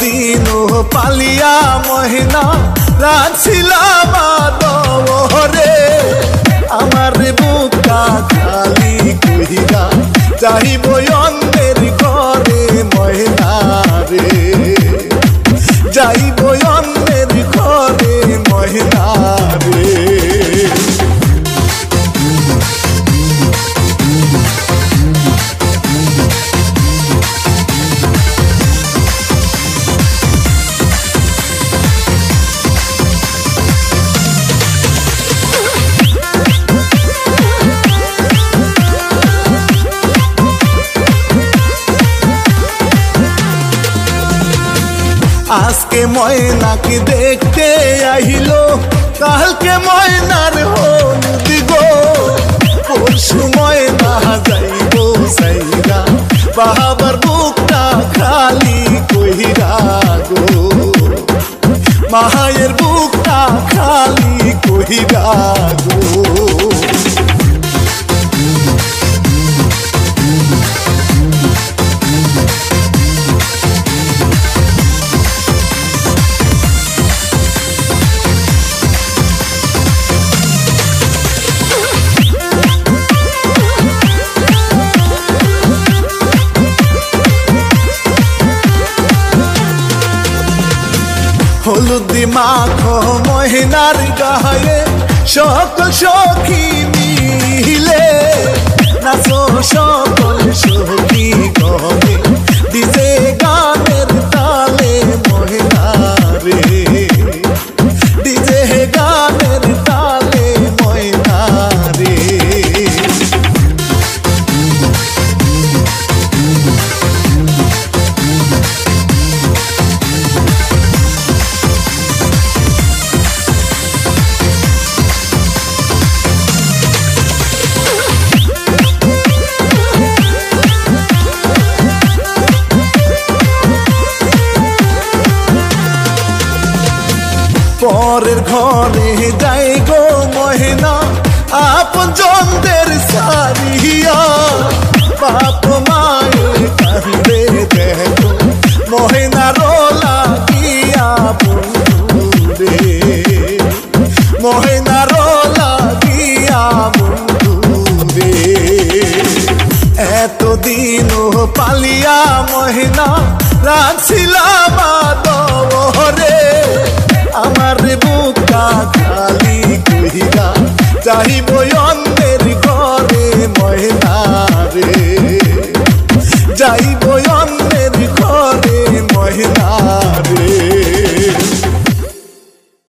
এতদিন পালিয়া মহিনা রাখছিলাম আদরে আমার বুকটা খালি কইরা যাইব অন্যের ঘরে মহিনা রে যাইব অন্যের ঘরে মহিনা রে। আজকে ময়নাকে দেখতে আহিলো কালকে ময়নার হলুদ গো পরশু ময়না যাইব সাইরা বাবার বুকটা খালি কইরা গো মায়ের বুকটা খালি কইরা গো। হলুদি মাখো মহিনার গায়ে সকল সখী মিলে নাচো সকল সখী গনে ডিজে গানের তালে মহিনা রে ডিজে গানের তালে মহিনা রে। পরের ঘরে যাই গো মহিনা আপন জনদের সারিয়া বাপ মায়ের কান্দে দেখো মহিনা রোলা গিয়া বন্ধু রে মহিনা রোলা গিয়া বন্ধু রে। এতদিন পালিয়া মহিনা রাখছিলাম আদরে আমার বুকটা খালি কইরা যাইব অন্যের ঘরে মহিনা রে যাইব